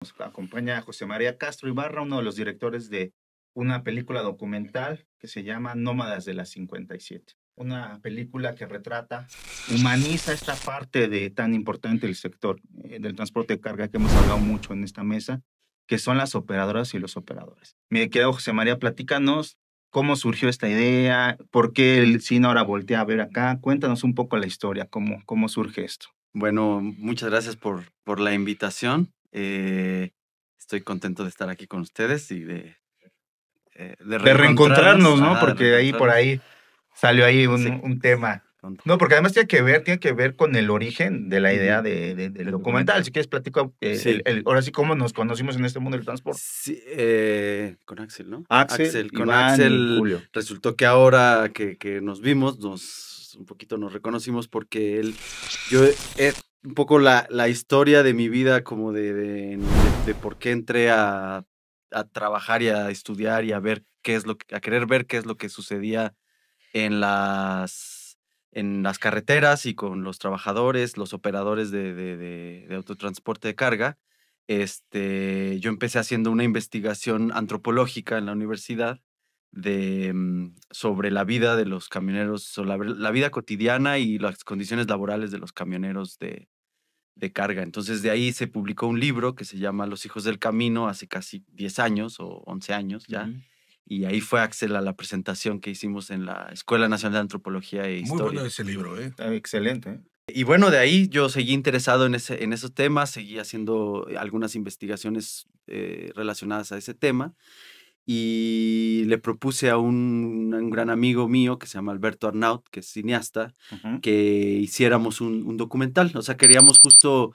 Nos acompaña a José María Castro Ibarra, uno de los directores de una película documental que se llama Nómadas de la 57. Una película que retrata, humaniza esta parte de tan importante del sector del transporte de carga que hemos hablado mucho en esta mesa, que son las operadoras y los operadores. Mi querido José María, platícanos cómo surgió esta idea, por qué el cine ahora voltea a ver acá. Cuéntanos un poco la historia, cómo surge esto. Bueno, muchas gracias por la invitación. Estoy contento de estar aquí con ustedes y de De reencontrarnos. reencontrarnos, ¿no? Ajá, de Porque ahí por reencontrarnos. ahí salió ahí Sí, un tema. con- No, porque además tiene que ver con el origen de la idea Ujú. del documental. Si quieres, platico, Sí, ahora sí, cómo nos conocimos en este mundo del transporte. sí, con Axel, ¿no? Axel, Axel, con Iván y Axel Julio. resultó que ahora que nos vimos, un poquito nos reconocimos porque yo, un poco la historia de mi vida, como de por qué entré a trabajar y a estudiar y a ver a querer ver qué es lo que sucedía en las carreteras y con los trabajadores, los operadores de autotransporte de carga. Yo empecé haciendo una investigación antropológica en la universidad sobre la vida de los camioneros, sobre la vida cotidiana y las condiciones laborales de los camioneros de carga. Entonces de ahí se publicó un libro que se llama Los hijos del camino hace casi 10 años o 11 años ya. Ujú. Y ahí fue Axel a la presentación que hicimos en la Escuela Nacional de Antropología e Muy bueno Historia. ese libro, ¿eh? Está excelente, ¿eh? Y bueno, de ahí yo seguí interesado en esos temas, seguí haciendo algunas investigaciones relacionadas a ese tema y le propuse a un gran amigo mío que se llama Alberto Arnaut, que es cineasta, Ujú. que hiciéramos un documental. O sea, queríamos justo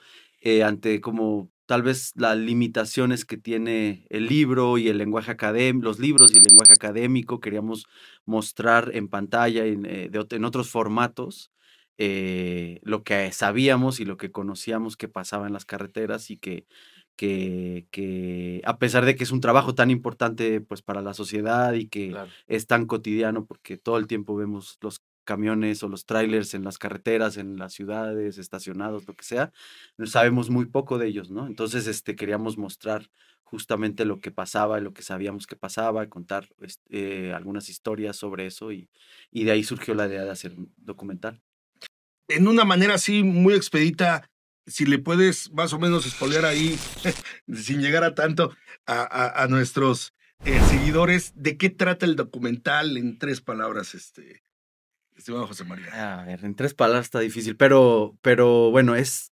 ante como tal vez las limitaciones que tiene el libro y el lenguaje académico, los libros y el lenguaje académico, queríamos mostrar en pantalla, en otros formatos, lo que sabíamos y lo que conocíamos que pasaba en las carreteras y que a pesar de que es un trabajo tan importante pues para la sociedad y que Claro. es tan cotidiano porque todo el tiempo vemos los camiones o los trailers en las carreteras, en las ciudades, estacionados, lo que sea, sabemos muy poco de ellos, ¿no? Entonces, queríamos mostrar justamente lo que pasaba, lo que sabíamos que pasaba, contar algunas historias sobre eso y de ahí surgió la idea de hacer un documental. En una manera así muy expedita, si le puedes más o menos spoilear ahí, sin llegar a tanto, a nuestros seguidores, ¿de qué trata el documental en 3 palabras, estimado José María? A ver, en 3 palabras está difícil, pero bueno, es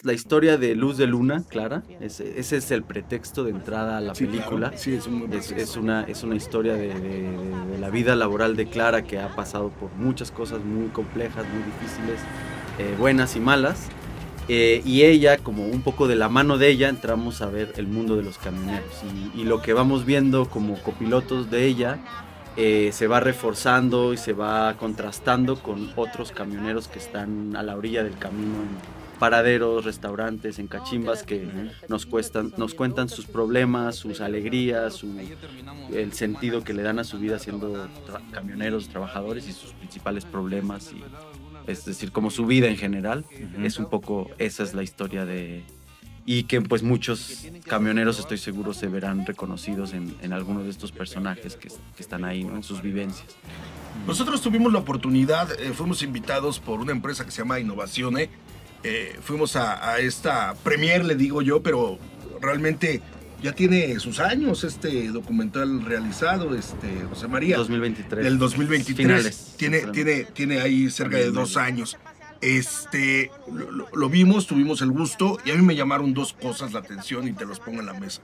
la historia de Luz de Luna, Clara. Ese es el pretexto de entrada a la Sí, claro, película. sí, es un buen Es, pretexto. es una historia de la vida laboral de Clara que ha pasado por muchas cosas muy complejas, muy difíciles, buenas y malas. Y ella, como un poco de la mano de ella, entramos a ver el mundo de los camioneros. Y lo que vamos viendo como copilotos de ella se va reforzando y se va contrastando con otros camioneros que están a la orilla del camino en paraderos, restaurantes, en cachimbas que nos cuentan sus problemas, sus alegrías, el sentido que le dan a su vida siendo camioneros, trabajadores y sus principales problemas, es decir, como su vida en general. Es un poco, esa es la historia y que pues muchos camioneros estoy seguro se verán reconocidos en algunos de estos personajes que están ahí, ¿no? En sus vivencias. Nosotros tuvimos la oportunidad, fuimos invitados por una empresa que se llama Innovazione. Fuimos a esta premier, le digo yo, pero realmente ya tiene sus años este documental realizado, José María. 2023. Del 2023. Finales. Tiene ahí cerca de 2 años. Lo vimos, tuvimos el gusto y a mí me llamaron 2 cosas la atención y te los pongo en la mesa.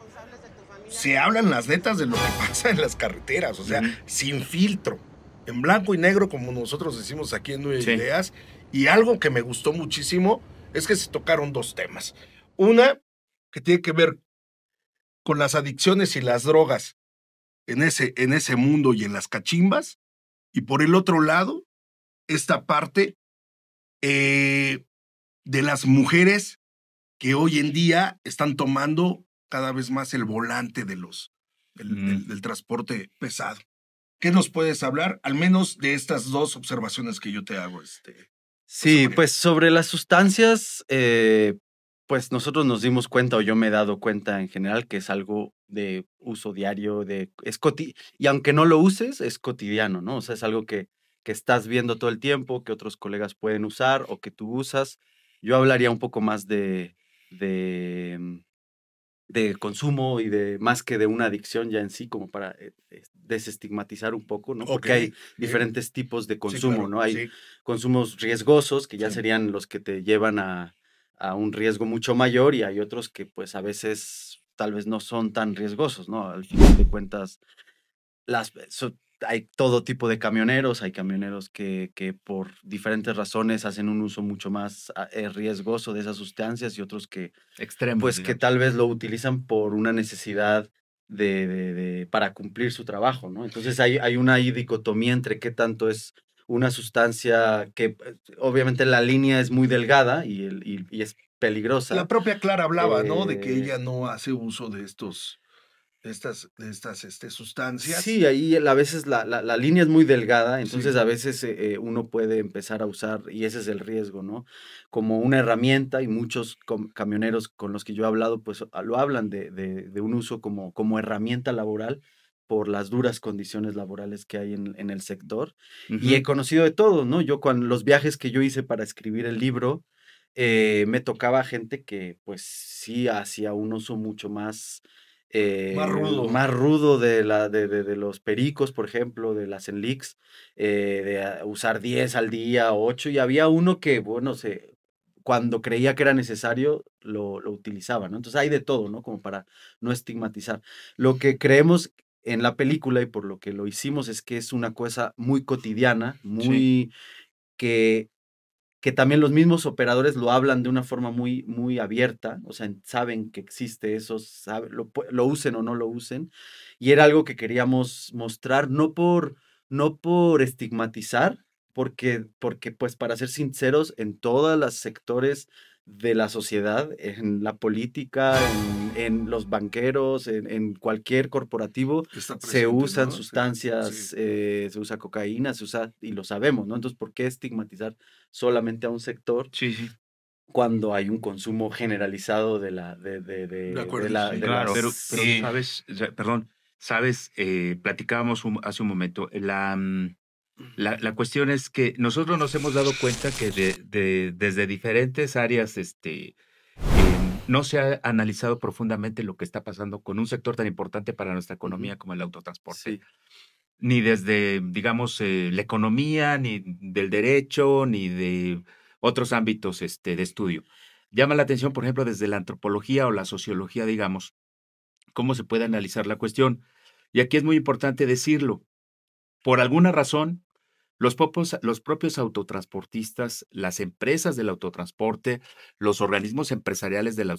Se hablan las netas de lo que pasa en las carreteras, o sea, sin filtro, en blanco y negro, como nosotros decimos aquí en Nueve Sí. Ideas. Y algo que me gustó muchísimo es que se tocaron 2 temas. Una, que tiene que ver con las adicciones y las drogas en ese mundo y en las cachimbas. Y por el otro lado, esta parte de las mujeres que hoy en día están tomando cada vez más el volante del transporte pesado. ¿Qué nos puedes hablar, al menos de estas 2 observaciones que yo te hago? Sí, María? pues sobre las sustancias, Pues nosotros nos dimos cuenta, o yo me he dado cuenta en general, que es algo de uso diario, y aunque no lo uses, es cotidiano, ¿no? O sea, es algo que estás viendo todo el tiempo, que otros colegas pueden usar o que tú usas. Yo hablaría un poco más de, mm, de consumo y más que de una adicción ya en sí, como para desestigmatizar un poco, ¿no? Ok, Porque hay bien. diferentes tipos de Sí, consumo, claro, ¿no? Hay sí, consumos riesgosos, que ya sí. serían los que te llevan a un riesgo mucho mayor, y hay otros que pues a veces tal vez no son tan riesgosos, ¿no? Al final de cuentas, hay todo tipo de camioneros, hay camioneros que por diferentes razones hacen un uso mucho más riesgoso de esas sustancias, y otros que Extremos, pues que digamos. tal vez lo utilizan por una necesidad para cumplir su trabajo, ¿no? Entonces hay una ahí dicotomía entre qué tanto es una sustancia que obviamente la línea es muy delgada y es La peligrosa. propia Clara hablaba, ¿no? De que eh, ella no hace uso de estas sustancias. Sí, ahí a veces la línea es muy delgada, entonces Sí, a veces uno puede empezar a usar, y ese es el riesgo, ¿no? Como una herramienta, y muchos camioneros con los que yo he hablado, pues lo hablan de un uso como herramienta laboral por las duras condiciones laborales que hay en el sector. Y he Ujú. conocido de todo, ¿no? Yo con los viajes que yo hice para escribir el libro, me tocaba gente que pues sí hacía un uso mucho más rudo. más rudo de los pericos, por ejemplo, de las Enlix, usar 10 al día, 8, y había uno que, bueno, cuando creía que era necesario, lo utilizaba, ¿no? Entonces hay de todo, ¿no? Como para no estigmatizar. Lo que creemos en la película, y por lo que lo hicimos, es que es una cosa muy cotidiana, Sí. que que también los mismos operadores lo hablan de una forma muy, muy abierta, o sea, saben que existe eso, lo usen o no lo usen, y era algo que queríamos mostrar, no por estigmatizar, porque pues para ser sinceros, en todos los sectores de la sociedad, en la política, en los banqueros, en cualquier corporativo, Está se presente, usan ¿no? Sí, sí. sustancias, se usa cocaína, y lo sabemos, ¿no? Entonces, ¿por qué estigmatizar solamente a un sector Sí, sí. cuando hay un consumo generalizado de la, De acuerdo, sí. de Claro. Pero Y sabes, perdón, sabes, platicábamos hace un momento, la cuestión es que nosotros nos hemos dado cuenta que desde diferentes áreas, no se ha analizado profundamente lo que está pasando con un sector tan importante para nuestra Ujú, economía como el autotransporte, sí, ni desde, digamos, la economía, ni del derecho, ni de otros ámbitos, de estudio. Llama la atención, por ejemplo, desde la antropología o la sociología, digamos, cómo se puede analizar la cuestión. Y aquí es muy importante decirlo. Por alguna razón, los propios autotransportistas, las empresas del autotransporte, los organismos empresariales del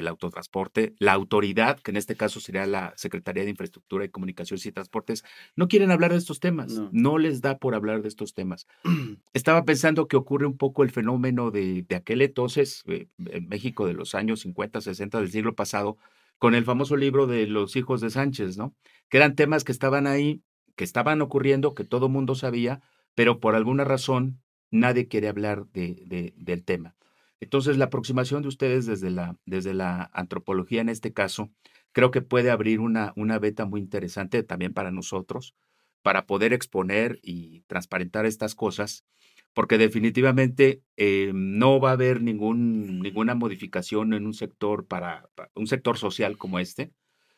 autotransporte, la autoridad, que en este caso sería la Secretaría de Infraestructura y Comunicaciones y Transportes, no quieren hablar de estos temas, no. no les da por hablar de estos temas. Estaba pensando que ocurre un poco el fenómeno de aquel entonces, en México de los años 50, 60 del siglo pasado, con el famoso libro de Los hijos de Sánchez, ¿no? Que eran temas que estaban ahí, que estaban ocurriendo, que todo mundo sabía, pero por alguna razón nadie quiere hablar del tema. Entonces, la aproximación de ustedes desde la antropología en este caso, creo que puede abrir una beta muy interesante también para nosotros, para poder exponer y transparentar estas cosas, porque definitivamente no va a haber ninguna modificación en un sector para un sector social como este,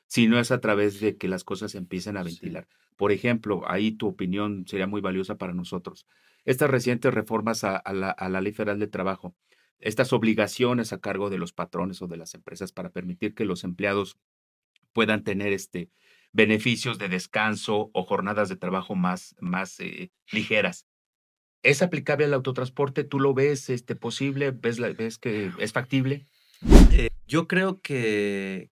si no es a través de que las cosas se empiecen a Sí. ventilar. Por ejemplo, ahí tu opinión sería muy valiosa para nosotros. Estas recientes reformas a la Ley Federal de Trabajo, estas obligaciones a cargo de los patrones o de las empresas para permitir que los empleados puedan tener beneficios de descanso o jornadas de trabajo más ligeras. ¿Es aplicable al autotransporte? ¿Tú lo ves posible? ¿Ves que es factible? Yo creo que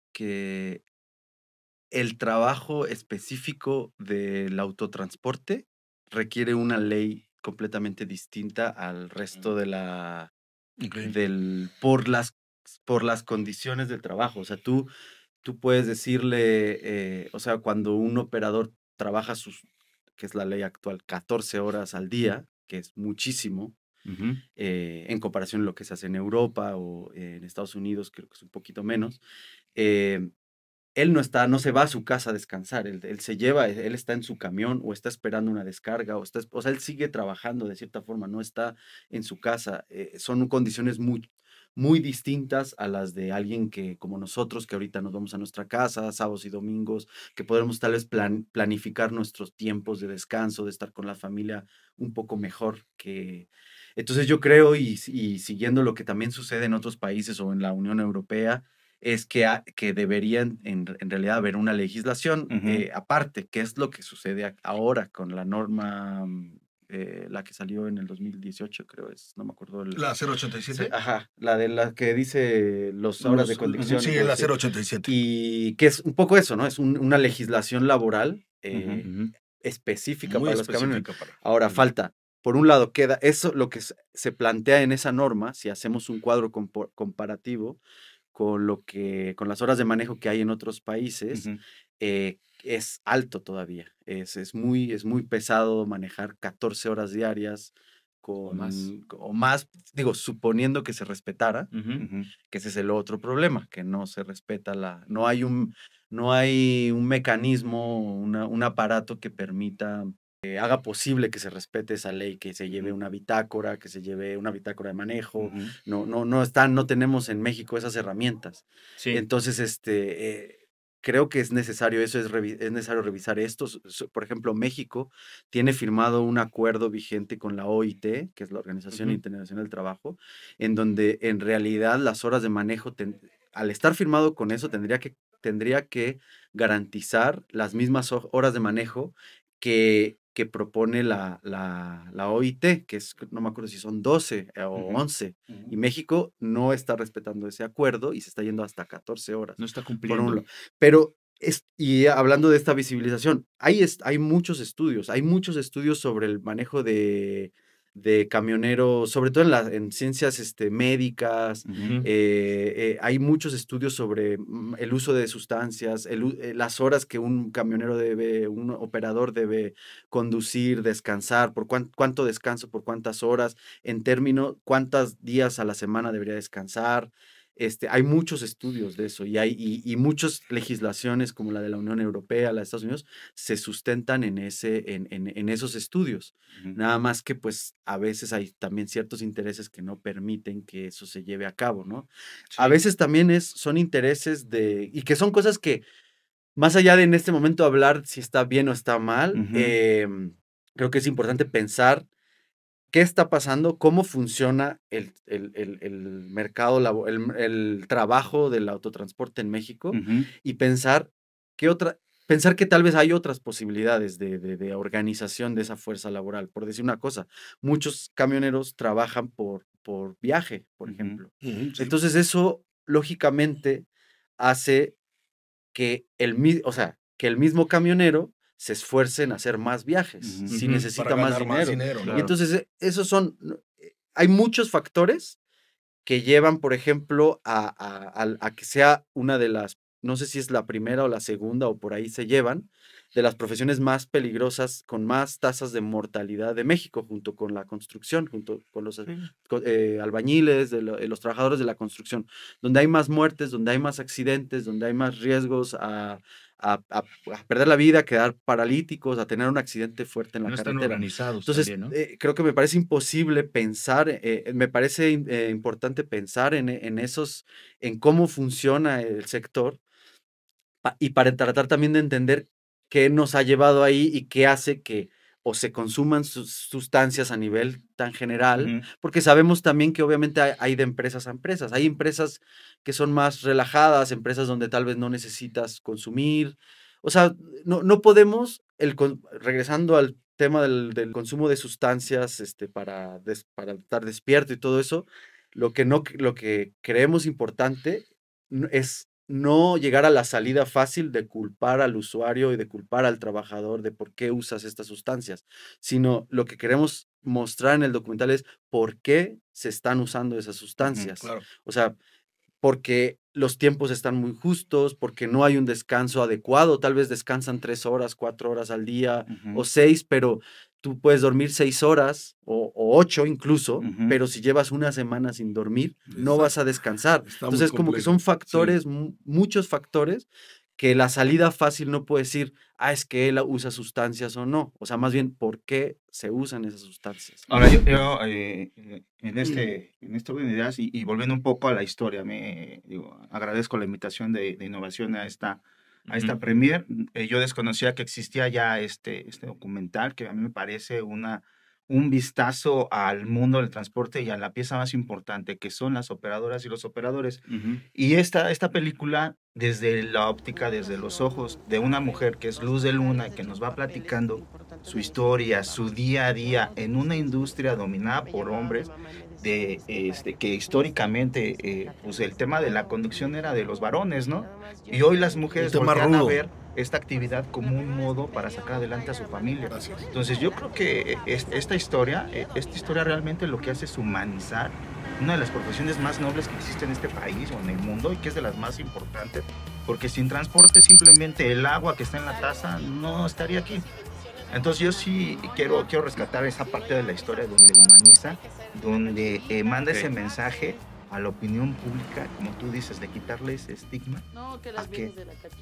el trabajo específico del autotransporte requiere una ley completamente distinta al resto Ok. por las condiciones de trabajo. O sea, tú puedes decirle, o sea, cuando un operador trabaja que es la ley actual, 14 horas al día, que es muchísimo, Ujú. en comparación a lo que se hace en Europa o en Estados Unidos, creo que es un poquito menos. Eh, Él no se va a su casa a descansar, él se lleva, él está en su camión o está esperando una descarga, o sea, él sigue trabajando de cierta forma, no está en su casa. Son condiciones muy, muy distintas a las de alguien que, como nosotros, que ahorita nos vamos a nuestra casa, sábados y domingos, que podemos tal vez planificar nuestros tiempos de descanso, de estar con la familia un poco mejor que... Entonces yo creo, y siguiendo lo que también sucede en otros países o en la Unión Europea, es que deberían en realidad haber una legislación Ujú. aparte, que es lo que sucede ahora con la norma, la que salió en el 2018, creo es, no me acuerdo. ¿La 087? Ajá, la de la que dice las horas de Ujú. conducción y Sí, todo la eso. 087. Y que es un poco eso, ¿no? Es una legislación laboral Ujú. Ujú. específica Muy para los camioneros. específica para. Ahora Ujú. falta, por un lado, queda eso, lo que se plantea en esa norma, si hacemos un cuadro comparativo con las horas de manejo que hay en otros países, Ujú. es alto todavía. Es muy pesado manejar 14 horas diarias O más. o más, digo, suponiendo que se respetara, Ujú. Ujú. que ese es el otro problema, que no se respeta no hay un mecanismo, un aparato que permita, haga posible que se respete esa ley, que se lleve Ujú. una bitácora, que se lleve una bitácora de manejo. Ujú. No tenemos en México esas herramientas. Sí. Entonces, creo que es necesario eso, es necesario revisar esto. Por ejemplo, México tiene firmado un acuerdo vigente con la OIT, que es la Organización Ujú. Internacional del Trabajo, en donde en realidad las horas de manejo, al estar firmado con eso, tendría que garantizar las mismas horas de manejo que propone la OIT, que es, no me acuerdo si son 12 o Ujú. 11, y Ujú. México no está respetando ese acuerdo y se está yendo hasta 14 horas. No está Por un cumpliendo. lado. Pero, y hablando de esta visibilización, hay muchos estudios sobre el manejo de camioneros, sobre todo en ciencias médicas. Ujú. Hay muchos estudios sobre el uso de sustancias, las horas que un operador debe conducir, descansar, cuánto descanso, por cuántas horas, en términos, cuántos días a la semana debería descansar. Hay muchos estudios de eso y muchas legislaciones como la de la Unión Europea, la de Estados Unidos, se sustentan en esos estudios. Ujú. Nada más que pues a veces hay también ciertos intereses que no permiten que eso se lleve a cabo, ¿no? A Sí. veces también son intereses y que son cosas que, más allá de en este momento hablar si está bien o está mal, Ujú. creo que es importante pensar qué está pasando, cómo funciona el mercado, el trabajo del autotransporte en México Ujú. y pensar que tal vez hay otras posibilidades de organización de esa fuerza laboral. Por decir una cosa, muchos camioneros trabajan por viaje, por Ujú. ejemplo. Ujú, sí. Entonces eso, lógicamente, hace o sea, que el mismo camionero se esfuerce en hacer más viajes, Ujú. si Ujú. Para necesita más ganar más dinero. dinero, ¿no? Y Claro. entonces, esos son, hay muchos factores que llevan, por ejemplo, a que sea una de las, no sé si es la primera o la segunda o por ahí se llevan, de las profesiones más peligrosas, con más tasas de mortalidad de México, junto con la construcción, junto con los Sí. albañiles, los trabajadores de la construcción, donde hay más muertes, donde hay más accidentes, donde hay más riesgos a perder la vida, a quedar paralíticos, a tener un accidente fuerte en la No están carretera. organizados Entonces, también, ¿no? creo que me parece imposible pensar, me parece importante pensar en cómo funciona el sector y para tratar también de entender qué nos ha llevado ahí y qué hace que o se consuman sustancias a nivel tan general, Ujú. porque sabemos también que obviamente hay de empresas a empresas. Hay empresas que son más relajadas, empresas donde tal vez no necesitas consumir. O sea, no podemos, regresando al tema del consumo de sustancias para estar despierto y todo eso, lo que creemos importante es no llegar a la salida fácil de culpar al usuario y de culpar al trabajador de por qué usas estas sustancias, sino lo que queremos mostrar en el documental es por qué se están usando esas Ujú. sustancias. Claro. O sea, porque los tiempos están muy justos, porque no hay un descanso adecuado, tal vez descansan 3 horas, 4 horas al día o Ujú, 6, pero tú puedes dormir 6 horas o 8 incluso, ujú. pero si llevas una semana sin dormir, no vas a Exacto. descansar. Está muy Entonces, como que son complejo. Sí. factores, muchos factores, que la salida fácil no puede decir, es que él usa sustancias o no. O sea, más bien, ¿por qué se usan esas sustancias? Ahora, yo en este orden de ideas y volviendo un poco a la historia, digo, agradezco la invitación de Innovación a esta Ujú. premier. Yo desconocía que existía ya este documental, que a mí me parece un vistazo al mundo del transporte y a la pieza más importante, que son las operadoras y los operadores. Ujú. Y esta película, desde la óptica, desde los ojos de una mujer que es Luz de Luna, que nos va platicando su historia, su día a día en una industria dominada por hombres, que históricamente pues el tema de la conducción era de los varones, ¿no? Y hoy las Un mujeres tema voltean a rudo. ver esta actividad como un modo para sacar adelante a su familia. Gracias. Entonces yo creo que esta historia realmente lo que hace es humanizar una de las profesiones más nobles que existe en este país o en el mundo y que es de las más importantes, porque sin transporte simplemente el agua que está en la taza no estaría aquí. Entonces yo sí quiero rescatar esa parte de la historia donde humaniza, donde manda ese Ok. mensaje a la opinión pública, como tú dices, de quitarle ese estigma a que,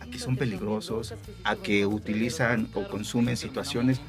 a que son peligrosos, a que utilizan o consumen situaciones.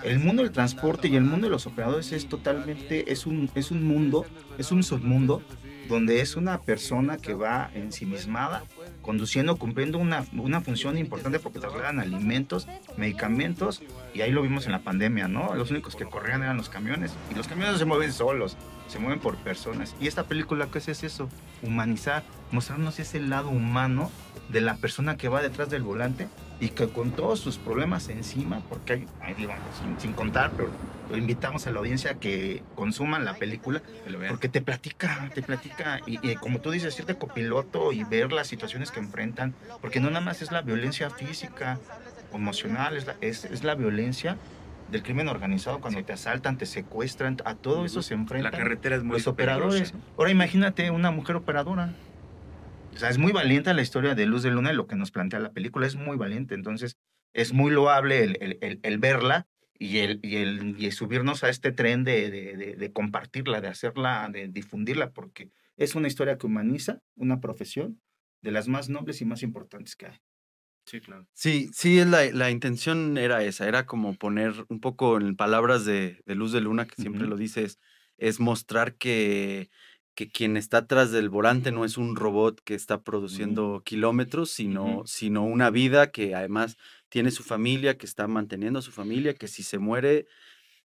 El mundo del transporte y el mundo de los operadores es totalmente, es un mundo, es un submundo donde es una persona que va ensimismada, conduciendo, cumpliendo una función importante porque trasladan alimentos, medicamentos, y ahí lo vimos en la pandemia, ¿no? Los únicos que corrían eran los camiones, y los camiones no se mueven solos, se mueven por personas. Y esta película, ¿qué es eso? Humanizar, mostrarnos ese lado humano de la persona que va detrás del volante y que con todos sus problemas encima, porque digo, sin contar, pero lo invitamos a la audiencia a que consuman la película, Que lo vean. porque te platica, y como tú dices, ir de copiloto y ver las situaciones que enfrentan, porque no nada más es la violencia física o emocional, es la violencia del crimen organizado cuando te asaltan, te secuestran, a todo eso se La enfrentan carretera es muy los peligrosa, operadores. ¿no? Ahora imagínate una mujer operadora. O sea, es muy valiente la historia de Luz de Luna y lo que nos plantea la película es muy valiente. Entonces, es muy loable el verla y el subirnos a este tren de compartirla, de hacerla, de difundirla, porque es una historia que humaniza una profesión de las más nobles y más importantes que hay. Sí, claro. Sí, sí, la intención era esa, era como poner un poco en palabras de Luz de Luna, que siempre Ujú, lo dices, es mostrar que quien está atrás del volante no es un robot que está ujú, produciendo kilómetros, Ujú. sino una vida que además tiene su familia, que está manteniendo a su familia, que si se muere,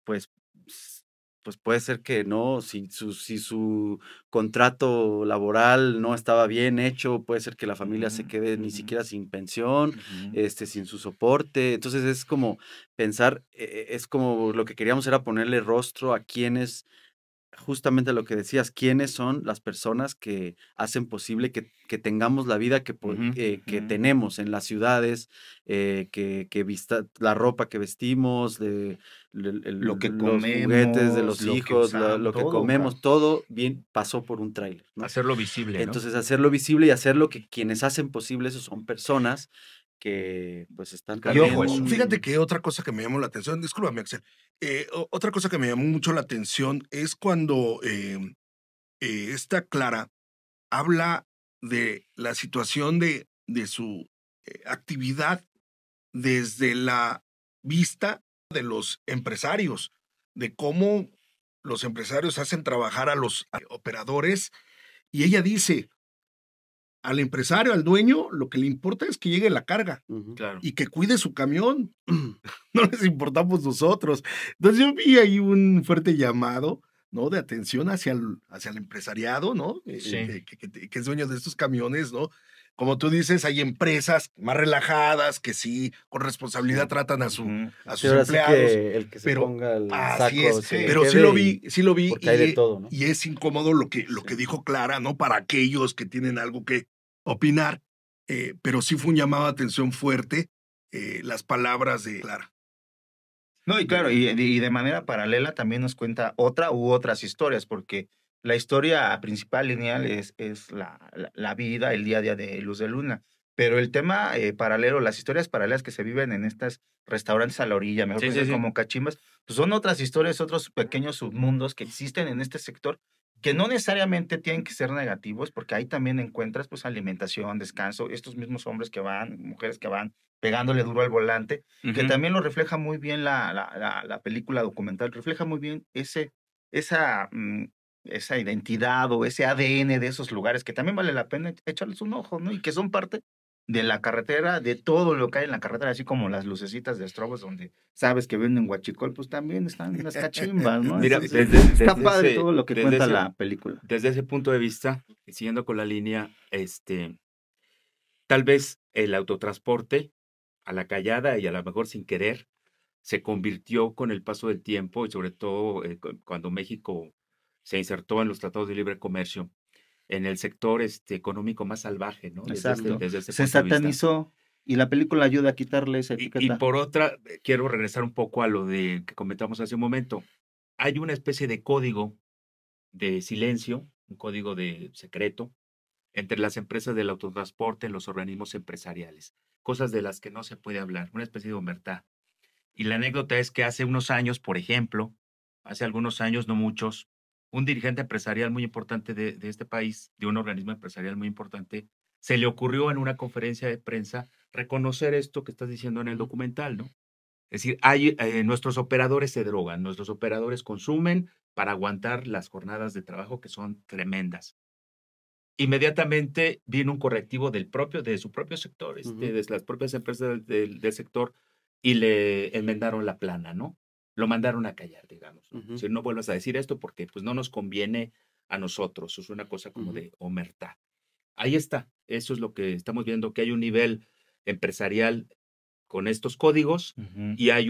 pues, s pues puede ser que no, si su contrato laboral no estaba bien hecho, puede ser que la familia se ujú, quede ni ujú, siquiera sin pensión, ujú. sin su soporte. Entonces, es como pensar, es como lo que queríamos era ponerle rostro a quienes justamente lo que decías, ¿quiénes son las personas que hacen posible que tengamos la vida Ujú, que ujú. tenemos en las ciudades, que vista, la ropa que vestimos, Lo que los juguetes de comemos, los lo que hijos, usamos, lo que todo, comemos, todo bien pasó por un tráiler, ¿no? Hacerlo visible, ¿no? Entonces, hacerlo visible y hacerlo que quienes hacen posible eso son personas que pues están Y ojo, Fíjate también. que otra cosa que me llamó la atención, discúlpame, Axel, otra cosa que me llamó mucho la atención es cuando esta Clara habla de la situación de su actividad desde la vista de los empresarios, de cómo los empresarios hacen trabajar a los operadores. Y ella dice, al empresario, al dueño, lo que le importa es que llegue la carga Ujú. Claro. y que cuide su camión. No les importamos nosotros. Entonces yo vi ahí un fuerte llamado, ¿no? De atención hacia el empresariado, ¿no? Sí. Que es dueño de estos camiones, ¿no? Como tú dices, hay empresas más relajadas que sí, con responsabilidad Sí. tratan ujú. a Sí, sus ahora sí empleados, que el que se pero ponga el así saco es. se le Sí. Pero quede y sí lo vi porque hay de todo, ¿no? y es incómodo lo que Sí. dijo Clara, ¿no? Para aquellos que tienen algo que opinar, pero sí fue un llamado de atención fuerte las palabras de Clara. No, y claro, y de manera paralela también nos cuenta otra u otras historias, porque la historia principal lineal es la vida, el día a día de Luz de Luna. Pero el tema paralelo, las historias paralelas que se viven en estos restaurantes a la orilla, mejor Sí, sí, conocidos sí. como cachimbas, pues son otras historias, otros pequeños submundos que existen en este sector, que no necesariamente tienen que ser negativos, porque ahí también encuentras pues alimentación, descanso, estos mismos hombres que van, mujeres que van pegándole duro al volante, que Ujú. también lo refleja muy bien la película documental, refleja muy bien esa, esa identidad o ese ADN de esos lugares, que también vale la pena echarles un ojo, ¿no? Y que son parte de la carretera, de todo lo que hay en la carretera, así como las lucecitas de estrobos donde sabes que venden huachicol, pues también están las cachimbas, ¿no? Mira, Entonces, está padre todo lo que cuenta la película. desde ese punto de vista, y siguiendo con la línea, tal vez el autotransporte a la callada y a lo mejor sin querer se convirtió con el paso del tiempo y sobre todo cuando México se insertó en los tratados de libre comercio, en el sector económico más salvaje, ¿no? Exacto. Desde ese Se punto de vista. satanizó y la película ayuda a quitarle esa Y etiqueta. por otra, quiero regresar un poco a lo de que comentamos hace un momento. Hay una especie de código de silencio, un código de secreto entre las empresas del autotransporte, los organismos empresariales, cosas de las que no se puede hablar, una especie de omertá. Y la anécdota es que hace unos años, por ejemplo, hace algunos años, no muchos, un dirigente empresarial muy importante de este país, de un organismo empresarial muy importante, se le ocurrió en una conferencia de prensa reconocer esto que estás diciendo en el documental, ¿no? Es decir, nuestros operadores se drogan, nuestros operadores consumen para aguantar las jornadas de trabajo que son tremendas. Inmediatamente vino un correctivo de su propio sector, de las propias empresas del sector, y le enmendaron la plana, ¿no? Lo mandaron a callar, digamos, ¿no? Es decir, no vuelvas a decir esto porque pues no nos conviene a nosotros, es una cosa como de omertá. Ahí está, eso es lo que estamos viendo, que hay un nivel empresarial con estos códigos Ujú. y hay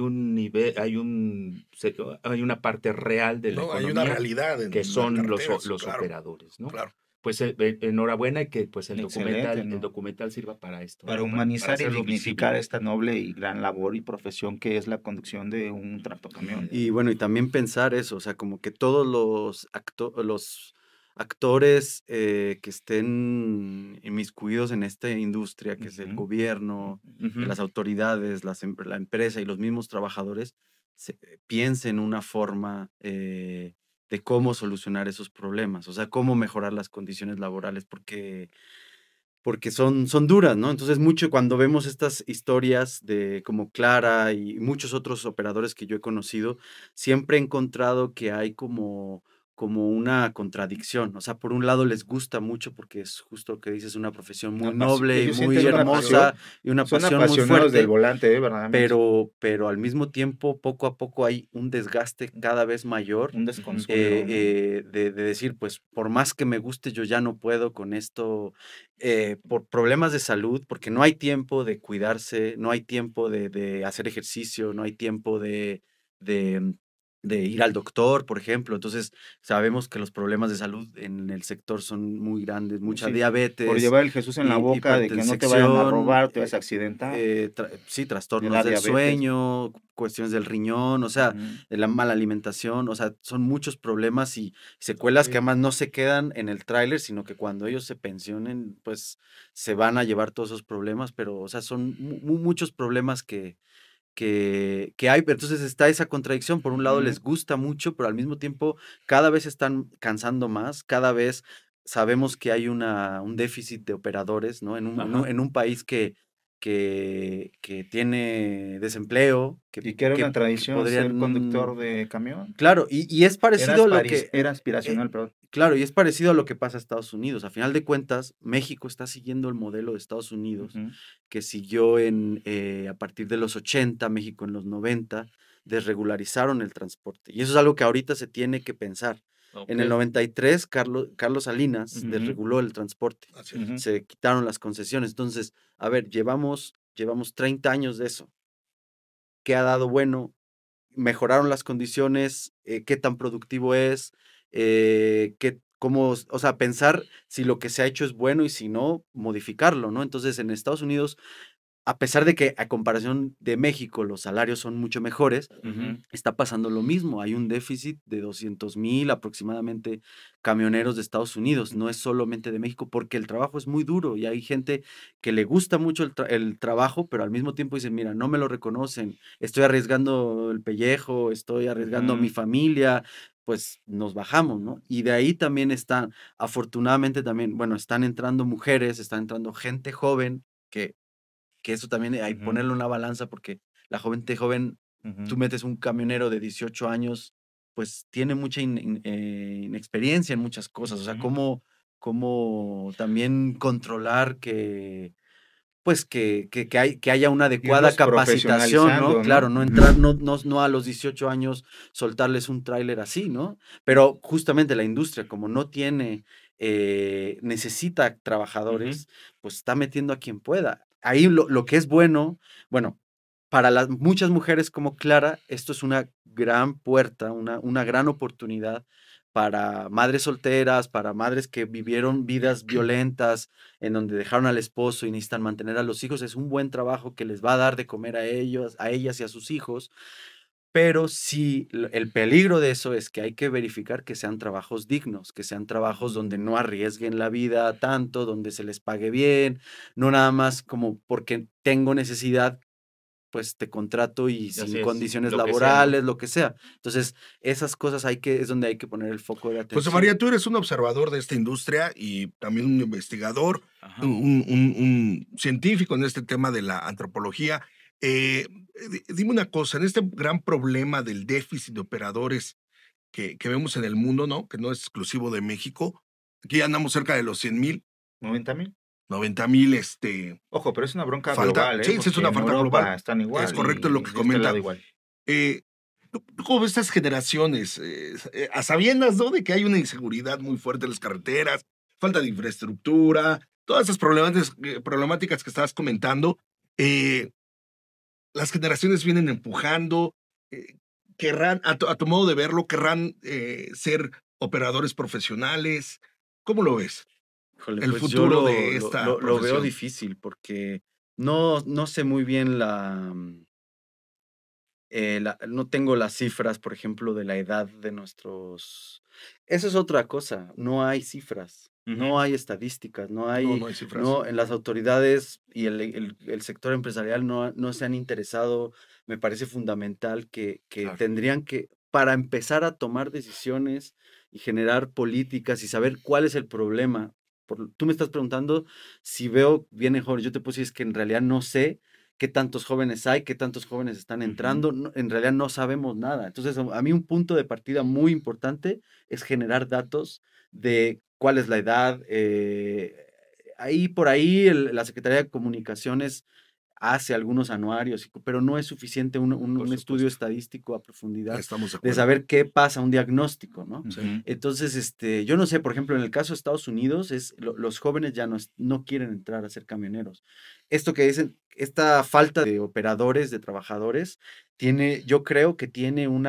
hay una parte real de la No, hay una economía realidad en que las son carreteras, los claro, operadores, ¿no? claro. Pues enhorabuena y que pues Excelente, el ¿no? documental sirva para esto, Para ¿no? Para humanizar y hacerlo dignificar visible. esta noble y gran labor y profesión que es la conducción de un tractocamión. Y bueno, y también pensar eso, o sea, como que todos los actores que estén inmiscuidos en esta industria, que es el Ujú, gobierno, Ujú. las autoridades, la empresa y los mismos trabajadores, piensen una forma de cómo solucionar esos problemas, o sea, cómo mejorar las condiciones laborales, porque son duras, ¿no? Entonces, mucho cuando vemos estas historias de como Clara y muchos otros operadores que yo he conocido, siempre he encontrado que hay como una contradicción. O sea, por un lado les gusta mucho porque es justo lo que dices, una profesión muy noble y ellos muy sienten una pasión, hermosa y una son pasión muy apasionados del fuerte, volante, verdaderamente. pero al mismo tiempo, poco a poco hay un desgaste cada vez mayor Un desconsuelo, ¿no? de decir, pues por más que me guste, yo ya no puedo con esto, por problemas de salud, porque no hay tiempo de cuidarse, no hay tiempo de hacer ejercicio, no hay tiempo de, de ir al doctor, por ejemplo. Entonces, sabemos que los problemas de salud en el sector son muy grandes, mucha Sí, por diabetes, llevar el Jesús en la boca de que no te vayan a hipertensión, robar, te vas a accidentar, sí, te trastornos da del diabetes. sueño, cuestiones del riñón, o sea, Ujú. de la mala alimentación, o sea, son muchos problemas y secuelas que además no se quedan en el tráiler, sino que cuando ellos se pensionen, pues se van a llevar todos esos problemas, pero, o sea, son muchos problemas que hay, pero entonces está esa contradicción, por un lado Ujú. les gusta mucho, pero al mismo tiempo cada vez están cansando más, cada vez sabemos que hay un déficit de operadores, ¿no? Ajá. En un país que tiene desempleo, Y que era una que tradición ser conductor podrían... de camión. Claro, y es parecido a lo que... Era eh, aspiracional, perdón. claro, y es parecido a lo que pasa a Estados Unidos. A final de cuentas, México está siguiendo el modelo de Estados Unidos, Ujú. que siguió a partir de los 80, México en los 90, desregularizaron el transporte. Y eso es algo que ahorita se tiene que pensar. En el Ok. 93, Carlos Salinas Ujú. desreguló el transporte, Así es. Ujú. se quitaron las concesiones. Entonces, a ver, llevamos 30 años de eso. ¿Qué ha dado bueno? Mejoraron las condiciones, qué tan productivo es, o sea, pensar si lo que se ha hecho es bueno y si no, modificarlo, ¿no? Entonces, en Estados Unidos a pesar de que a comparación de México los salarios son mucho mejores, está pasando lo mismo. Hay un déficit de 200,000 aproximadamente camioneros de Estados Unidos. No es solamente de México, porque el trabajo es muy duro y hay gente que le gusta mucho el trabajo, pero al mismo tiempo dicen, mira, no me lo reconocen, estoy arriesgando el pellejo, estoy arriesgando a mi familia, pues nos bajamos, ¿no? Y de ahí también están, afortunadamente también, bueno, están entrando mujeres, están entrando gente joven que eso también hay que ponerle una balanza porque la gente joven, tú metes un camionero de 18 años, pues tiene mucha inexperiencia en muchas cosas, o sea, cómo también controlar pues que haya una adecuada Irlos capacitación, ¿no? profesionalizando, ¿no? Claro, no entrar, no a los 18 años soltarles un tráiler así, ¿no? Pero justamente la industria, como no tiene, necesita trabajadores, pues está metiendo a quien pueda. Ahí lo que es bueno, para las muchas mujeres como Clara, esto es una gran puerta, una gran oportunidad para madres solteras, para madres que vivieron vidas violentas, en donde dejaron al esposo y necesitan mantener a los hijos. Es un buen trabajo que les va a dar de comer a ellos, a ellas y a sus hijos. Pero sí, el peligro de eso es que hay que verificar que sean trabajos dignos, que sean trabajos donde no arriesguen la vida tanto, donde se les pague bien, no nada más como porque tengo necesidad, pues te contrato y Así sin es, condiciones lo que sea, ¿no? laborales, lo que sea. Entonces, esas cosas es donde hay que poner el foco de José atención. María, tú eres un observador de esta industria y también un investigador, Ajá. un científico en este tema de la antropología. Dime una cosa, en este gran problema del déficit de operadores que vemos en el mundo, ¿no? Que no es exclusivo de México, aquí ya andamos cerca de los 100,000, 90,000. 90,000, Ojo, pero es una bronca falta, global, ¿eh? sí, sí es Porque una en falta Europa global, están es igual correcto lo y que de este lado comenta. igual. ¿Tú cómo ves estas generaciones? A sabiendas, ¿no? De que hay una inseguridad muy fuerte en las carreteras, falta de infraestructura, todas esas problemáticas que estabas comentando, eh, las generaciones vienen empujando, querrán, a tu modo de verlo, querrán ser operadores profesionales. ¿Cómo lo ves? Híjole, El pues yo futuro de esta lo veo profesión. difícil porque no sé muy bien no tengo las cifras, por ejemplo, de la edad de nuestros. Eso es otra cosa, no hay cifras, no hay estadísticas, No hay cifras. en las autoridades y el sector empresarial no se han interesado. Me parece fundamental que Claro. tendrían que, para empezar a tomar decisiones y generar políticas y saber cuál es el problema. Tú me estás preguntando si veo bien jóvenes, yo te puedo decir es que en realidad no sé qué tantos jóvenes hay, qué tantos jóvenes están entrando, en realidad no sabemos nada. Entonces, a mí un punto de partida muy importante es generar datos de cuál es la edad. Ahí por ahí la Secretaría de Comunicaciones hace algunos anuarios, pero no es suficiente Por un estudio supuesto. estadístico a profundidad Estamos de de acuerdo. saber qué pasa, un diagnóstico, ¿no? Ujú. Entonces, yo no sé, por ejemplo, en el caso de Estados Unidos, los jóvenes ya no quieren entrar a ser camioneros. Esto que dicen, esta falta de operadores, de trabajadores, yo creo que tiene un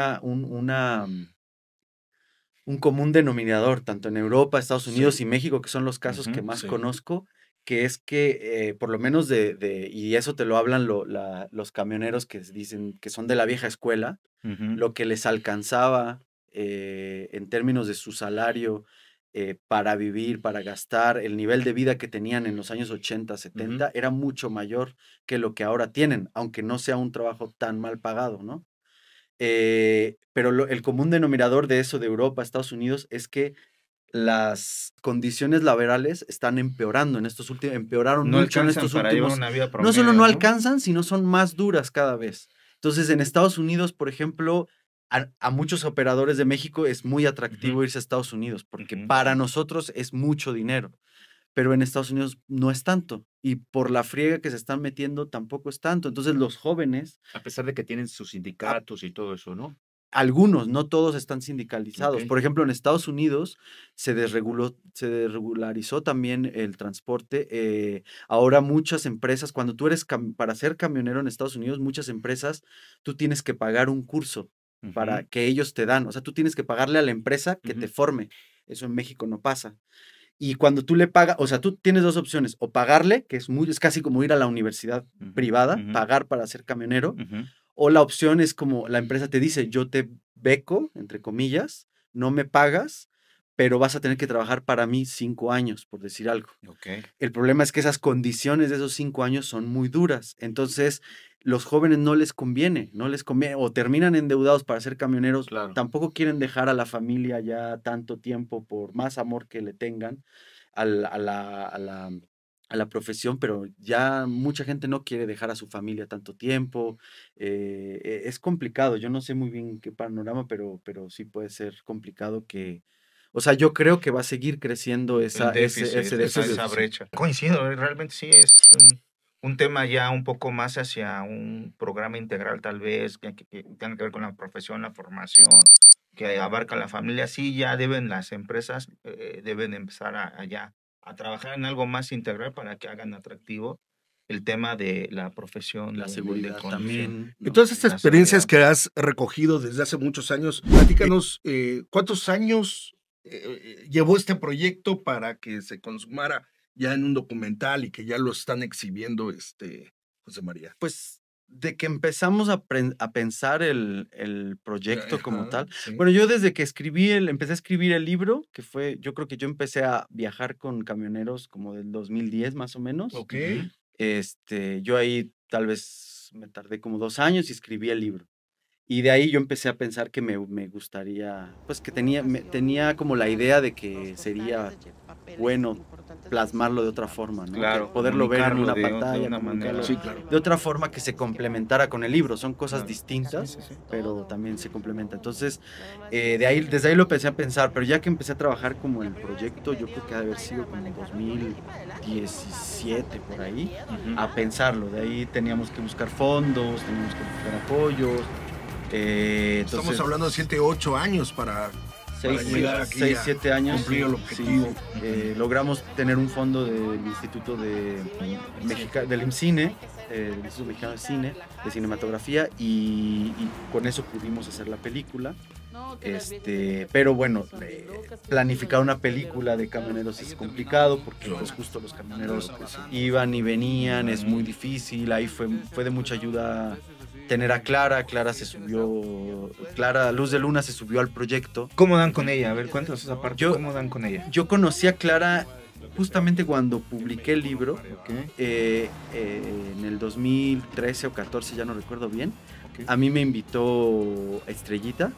común denominador, tanto en Europa, Estados Unidos Sí. y México, que son los casos que Ujú, más sí. conozco, que es que por lo menos y eso te lo hablan los camioneros que dicen que son de la vieja escuela, ujú. lo que les alcanzaba en términos de su salario para vivir, para gastar, el nivel de vida que tenían en los años 80, 70, era mucho mayor que lo que ahora tienen, aunque no sea un trabajo tan mal pagado, ¿no? Pero el común denominador de eso de Europa, Estados Unidos, es que las condiciones laborales están empeorando empeoraron No mucho en alcanzan estos para llevar últimos, una vida no solo promedio, no ¿no? alcanzan, sino son más duras cada vez. Entonces, en Estados Unidos, por ejemplo, a muchos operadores de México es muy atractivo Ujú, irse a Estados Unidos, porque ujú. para nosotros es mucho dinero, pero en Estados Unidos no es tanto. Y por la friega que se están metiendo tampoco es tanto. Entonces, los jóvenes A pesar de que tienen sus sindicatos y todo eso, ¿no? algunos, no todos están Ok. sindicalizados. Por ejemplo, en Estados Unidos se desregularizó también el transporte. Ahora muchas empresas, cuando tú eres para ser camionero en Estados Unidos, muchas empresas, tú tienes que pagar un curso para Ujú. que ellos te dan. O sea, tú tienes que pagarle a la empresa que te Ujú. forme. Eso en México no pasa. Y cuando tú le pagas, o sea, tú tienes dos opciones, o pagarle, que es casi como ir a la universidad privada, pagar para ser camionero, o la opción es como la empresa te dice, yo te beco, entre comillas, no me pagas, pero vas a tener que trabajar para mí 5 años, por decir algo. Okay. El problema es que esas condiciones de esos 5 años son muy duras. Entonces, los jóvenes no les conviene, o terminan endeudados para ser camioneros, Claro. tampoco quieren dejar a la familia ya tanto tiempo por más amor que le tengan a la profesión, pero ya mucha gente no quiere dejar a su familia tanto tiempo. Es complicado, yo no sé muy bien qué panorama, pero sí puede ser complicado o sea, yo creo que va a seguir creciendo ese déficit. Esa brecha. Coincido, realmente sí es un tema ya un poco más hacia un programa integral tal vez, que tenga que ver con la profesión, la formación, que abarca la familia. Sí, ya deben las empresas, deben empezar a trabajar en algo más integral para que hagan atractivo el tema de la profesión, La de seguridad conducción, también. ¿no? Y todas estas La experiencias seguridad. que has recogido desde hace muchos años, platícanos cuántos años llevó este proyecto para que se consumara ya en un documental y que ya lo están exhibiendo, José María. Pues de que empezamos a pensar el proyecto como Ajá, tal. sí. Bueno, yo desde que empecé a escribir el libro, yo creo que yo empecé a viajar con camioneros como del 2010 más o menos. Ok. Yo ahí tal vez me tardé como 2 años y escribí el libro. Y de ahí yo empecé a pensar que me gustaría, pues que tenía como la idea de que sería bueno plasmarlo de otra forma, ¿no? Claro, Que poderlo ver en comunicarlo una de pantalla, una comunicarlo manera. Sí, claro. de otra forma que se complementara con el libro. Son cosas Claro. distintas, Sí, sí, sí. pero también se complementan. Entonces, desde ahí lo empecé a pensar, pero ya que empecé a trabajar como el proyecto, yo creo que ha de haber sido como 2017 por ahí, a pensarlo. De ahí teníamos que buscar fondos, teníamos que buscar apoyos. Estamos hablando de 7, 8 años para 6, llegar aquí 7 años. cumplir el objetivo. Sí, logramos tener un fondo del Instituto del IMCINE, del Instituto Mexicano de Cine, de Cinematografía, y con eso pudimos hacer la película. Pero bueno, planificar una película de camioneros es complicado porque pues justo los camioneros iban y venían, es muy difícil. Ahí fue de mucha ayuda tener a Clara. Clara Luz de Luna se subió al proyecto. ¿Cómo dan con ella? A ver, cuéntanos esa parte. ¿Cómo dan con ella? Yo conocí a Clara justamente cuando publiqué el libro, en el 2013 o 14, ya no recuerdo bien. A mí me invitó Estrellita,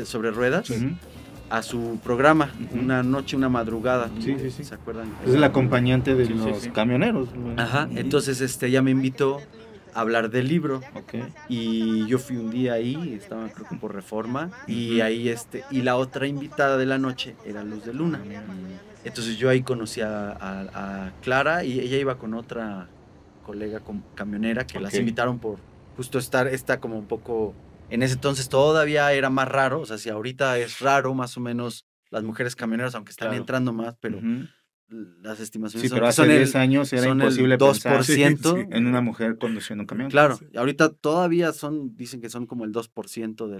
sobre ruedas, a su programa, una noche, una madrugada. Sí. ¿Se acuerdan? Es el acompañante de los camioneros. Ajá, entonces ella me invitó a hablar del libro. Okay. Y yo fui un día ahí, estaba creo que por Reforma, y ahí y la otra invitada de la noche era Luz de Luna. Entonces yo ahí conocí a Clara, y ella iba con otra colega camionera que las invitaron por justo está como un poco, en ese entonces todavía era más raro, o sea, si ahorita es raro más o menos las mujeres camioneras, aunque están entrando más, pero las estimaciones pero hace 10 años era imposible el 2% pensar en una mujer conduciendo un camión. Claro, y ahorita todavía dicen que son como el 2% de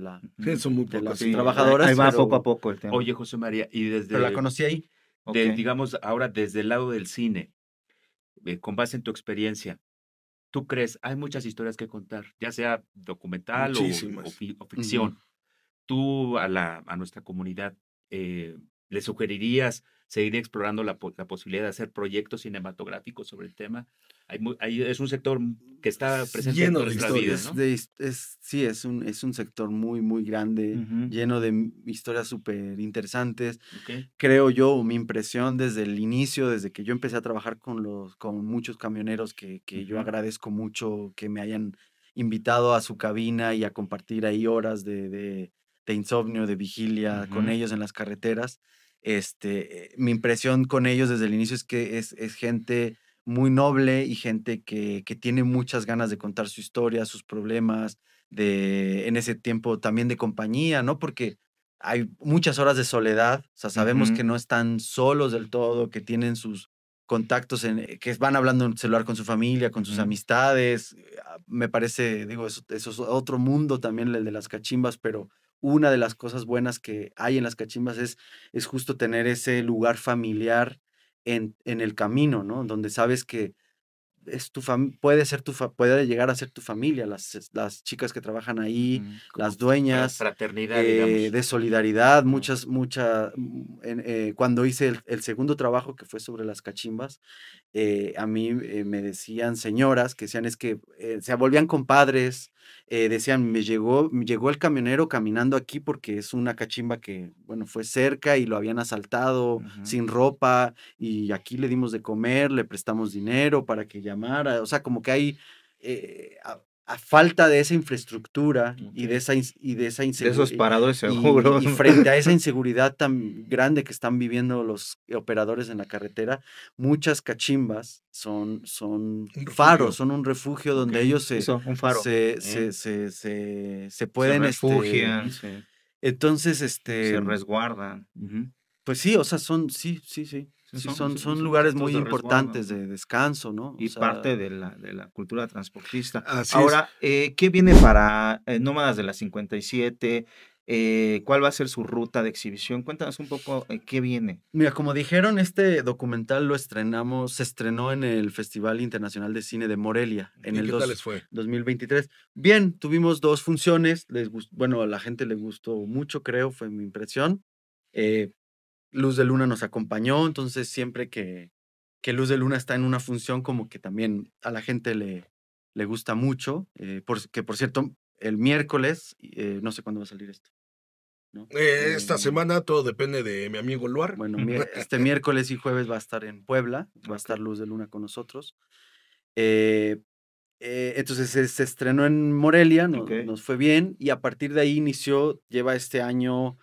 son muy de las pocas. trabajadoras. Ahí va poco a poco el tema. Oye, José María, y Pero la conocí ahí. digamos, ahora desde el lado del cine, con base en tu experiencia, ¿tú crees? Hay muchas historias que contar, ya sea documental o ficción. Tú a nuestra comunidad, ¿le sugerirías seguir explorando la posibilidad de hacer proyectos cinematográficos sobre el tema? Es un sector que está presente lleno en de nuestra vida, historias. ¿no? Sí, es un sector muy, muy grande, lleno de historias súper interesantes. Creo yo, mi impresión desde el inicio, desde que yo empecé a trabajar con muchos camioneros que yo agradezco mucho que me hayan invitado a su cabina y a compartir ahí horas de insomnio, de vigilia con ellos en las carreteras. Mi impresión con ellos desde el inicio es que es gente muy noble y gente que tiene muchas ganas de contar su historia, sus problemas, en ese tiempo también de compañía, ¿no? Porque hay muchas horas de soledad, o sea, sabemos que no están solos del todo, que tienen sus contactos, que van hablando en celular con su familia, con sus amistades. Me parece, digo, eso es otro mundo también, el de las cachimbas, pero una de las cosas buenas que hay en las cachimbas es justo tener ese lugar familiar en el camino, ¿no? Donde sabes que es puede ser puede llegar a ser tu familia, las chicas que trabajan ahí, Como las dueñas, fraternidad, digamos. de solidaridad, Ujú. cuando hice el segundo trabajo que fue sobre las cachimbas, a mí me decían señoras que decían es que se volvían compadres, decían, me llegó el camionero caminando aquí porque es una cachimba que, bueno, fue cerca y lo habían asaltado Ujú. sin ropa y aquí le dimos de comer, le prestamos dinero para que llamara, o sea, como que hay, a falta de esa infraestructura y de Ok. esa, y de esa De esos inseguridad. paradores seguros. Y frente a esa inseguridad tan grande que están viviendo los operadores en la carretera, muchas cachimbas son Un faros, refugio. son un refugio Ok, donde ellos eso, un faro. se Se pueden, refugian, entonces, se resguardan. Ujú. pues sí, o sea, Sí, son son lugares centros muy de resguardo, importantes ¿no? de descanso, ¿no? O Y sea, parte de la cultura transportista. Así es. Ahora, ¿qué viene para Nómadas de la 57? ¿Cuál va a ser su ruta de exhibición? Cuéntanos un poco qué viene. mira, como dijeron, este documental se estrenó en el Festival Internacional de Cine de Morelia en ¿Y el qué tal les fue? 2023. Bien, tuvimos 2 funciones, bueno, a la gente le gustó mucho, creo, fue mi impresión. Eh, Luz de Luna nos acompañó, entonces siempre que Luz de Luna está en una función, como que también a la gente le gusta mucho. Que por cierto, el miércoles, no sé cuándo va a salir esto, ¿no? Esta semana todo depende de mi amigo Luar. Bueno, este miércoles y jueves va a estar en Puebla, va a Ok. estar Luz de Luna con nosotros. Eh, entonces se estrenó en Morelia, Ok. nos fue bien y a partir de ahí lleva este año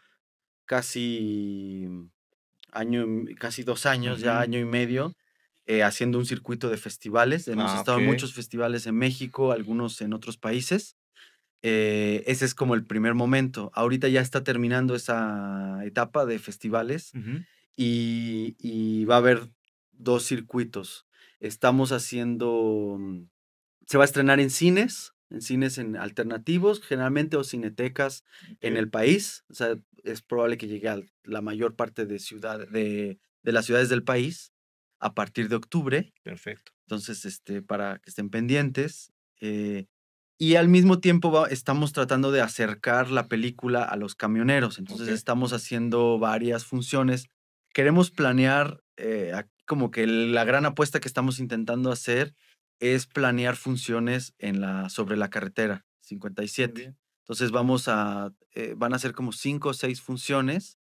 casi casi 2 años, ya Ujú. año y medio, haciendo un circuito de festivales. Hemos Ah, estado en ok. muchos festivales en México, algunos en otros países. Ese es como el primer momento. Ahorita ya está terminando esa etapa de festivales Ujú. y va a haber 2 circuitos. Estamos haciendo, se va a estrenar en cines en alternativos, generalmente, o cinetecas en Ok. el país. O sea, es probable que llegue a la mayor parte de las ciudades del país a partir de octubre. Perfecto. Entonces, para que estén pendientes. Y al mismo tiempo estamos tratando de acercar la película a los camioneros. Entonces, Ok. estamos haciendo varias funciones. Queremos planear, como que la gran apuesta que estamos intentando hacer es planear funciones sobre la carretera Muy 57. bien. Entonces, van a ser como 5 o 6 funciones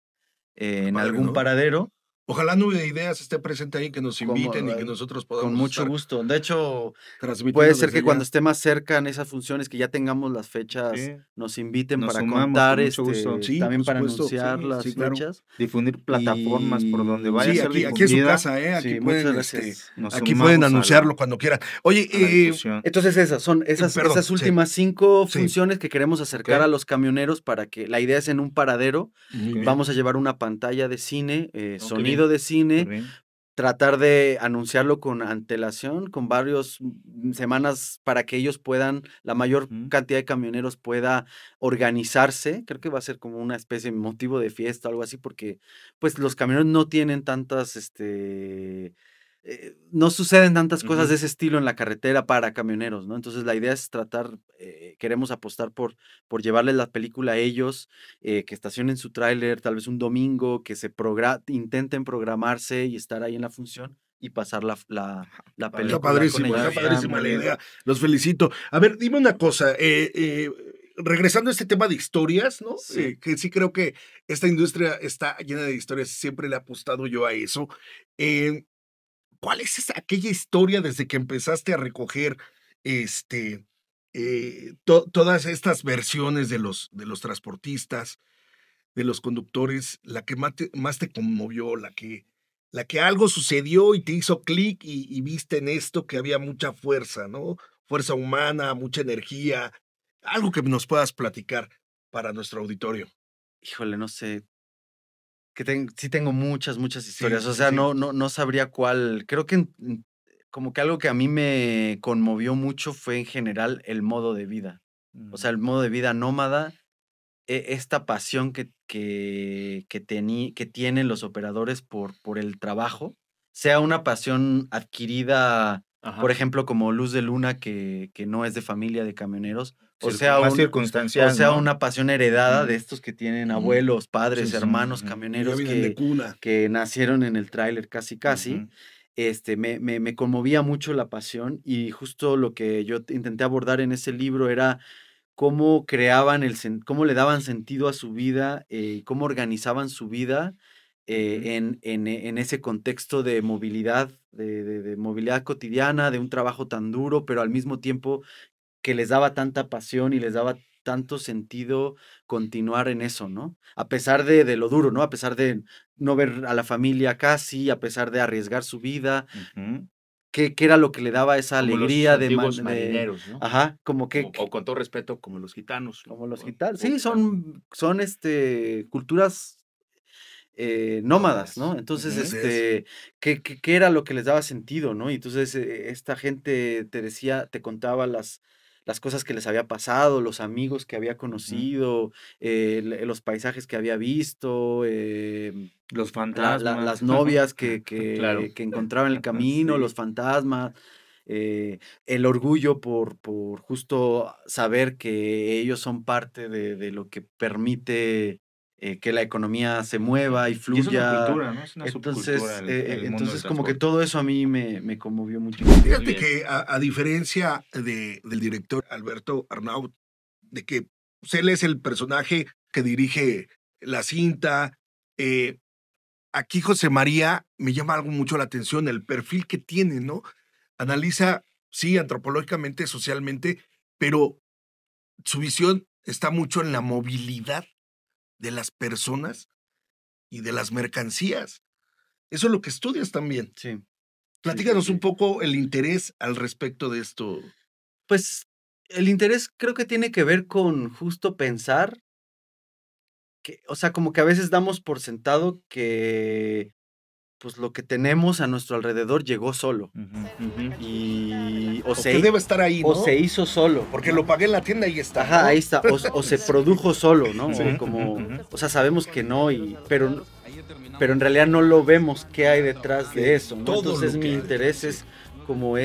Qué en padre, algún ¿no? paradero. Ojalá Nube de Ideas esté presente ahí, que nos Como, inviten y que nosotros con podamos mucho estar gusto. De hecho, puede transmitiendo ser desde que cuando allá. esté más cerca en esas funciones, que ya tengamos las fechas, Sí, nos inviten nos para sumamos contar, con mucho gusto. Sí, también por para supuesto. anunciar Sí, las Sí, claro. fechas. difundir plataformas por donde vaya a Y Sí, ser aquí es su difundida, casa, ¿eh? sí, muchas gracias. nos Aquí pueden sumamos anunciarlo cuando quieran. Oye, a la difusión. Entonces son perdón, esas sí, últimas 5 sí, funciones que queremos Ok, acercar a los camioneros para que la idea es en un paradero. muy ok, bien. Vamos a llevar una pantalla de cine, oh, qué sonido bien, de súper cine, bien. tratar de anunciarlo con antelación, con varios semanas para que ellos puedan, la mayor Ujú. cantidad de camioneros pueda organizarse. Creo que va a ser como una especie de motivo de fiesta o algo así, porque pues los camioneros no tienen no suceden tantas cosas Ujú. de ese estilo en la carretera para camioneros, ¿no? Entonces la idea es queremos apostar por llevarles la película a ellos, que estacionen su tráiler tal vez un domingo, que intenten programarse y estar ahí en la función y pasar la Padre. película con Está ellos. padrísima Muy la bien. idea. Los felicito. A ver, dime una cosa. Regresando a este tema de historias, ¿no? Sí. Que sí creo que esta industria está llena de historias. Siempre le he apostado yo a eso. Eh, ¿Cuál es aquella historia desde que empezaste a recoger este, todas estas versiones de los transportistas, de los conductores, la que más te conmovió, la que algo sucedió y te hizo clic y viste en esto que había mucha fuerza, ¿no? Fuerza humana, mucha energía, algo que nos puedas platicar para nuestro auditorio. Híjole, no sé, sí tengo muchas Sí, historias, o sí, sea, sí. no sabría cuál. Creo que como que algo que a mí me conmovió mucho fue en general el modo de vida. O sea, Mm, el modo de vida nómada esta pasión que tienen los operadores por el trabajo, sea una pasión adquirida, por Ajá. ejemplo, como Luz de Luna, que no es de familia de camioneros, o sea, Más o circunstancial, sea ¿no? una pasión heredada Ujú. de estos que tienen Ujú. abuelos, Sí, padres, sí. hermanos, Ujú. Ya camioneros vienen de cuna. que nacieron en el tráiler casi, Ujú. me conmovía mucho la pasión y justo lo que yo intenté abordar en ese libro era cómo cómo le daban sentido a su vida, cómo organizaban su vida Ujú. en ese contexto de movilidad, de movilidad cotidiana, de un trabajo tan duro, pero al mismo tiempo que les daba tanta pasión y les daba tanto sentido continuar en eso, ¿no? A pesar de lo duro, ¿no? A pesar de no ver a la familia casi, a pesar de arriesgar su vida, Ujú. ¿qué era lo que le daba esa Como los alegría antiguos marineros, ¿no? ajá, como que O con todo respeto, como los gitanos, ¿no? como los O gitanos. o Sí, son culturas nómadas, ¿no? Nómadas. Entonces, Ujú. Así es. ¿qué era lo que les daba sentido, no? Y entonces, esta gente te contaba las cosas que les había pasado, los amigos que había Ujú. conocido, los paisajes que había visto, Los las fantasmas. novias Claro. que encontraba en el camino, los Sí. fantasmas, el orgullo por justo saber que ellos son parte de lo que permite que la economía se mueva y Ujú. Y es una fluya. cultura, ¿no? Es una subcultura el mundo del Entonces como que transporte. todo eso a mí me conmovió mucho. Muy Fíjate bien. que a diferencia del director Alberto Arnaut, de que pues, él es el personaje que dirige la cinta, eh, aquí José María me llama algo mucho la atención, el perfil que tiene, ¿no? Analiza, sí, antropológicamente, socialmente, pero su visión está mucho en la movilidad de las personas y de las mercancías. Eso es lo que estudias también. Sí, sí, sí, Platícanos un sí. poco el interés al respecto de esto. Pues el interés creo que tiene que ver con justo pensar que, o sea, como que a veces damos por sentado que pues lo que tenemos a nuestro alrededor llegó solo Ujú, ujú. y O que debe estar ahí, o ¿no? se hizo solo, Porque ¿no? lo pagué en la tienda y está, Ajá, ¿no? ahí está, o se produjo solo, ¿no? Ujú, O ujú, como, ujú. o sea, sabemos que no, pero en realidad no lo vemos qué hay detrás de Que eso, ¿no? todo Entonces lo mi que hay detrás, interés sí. es como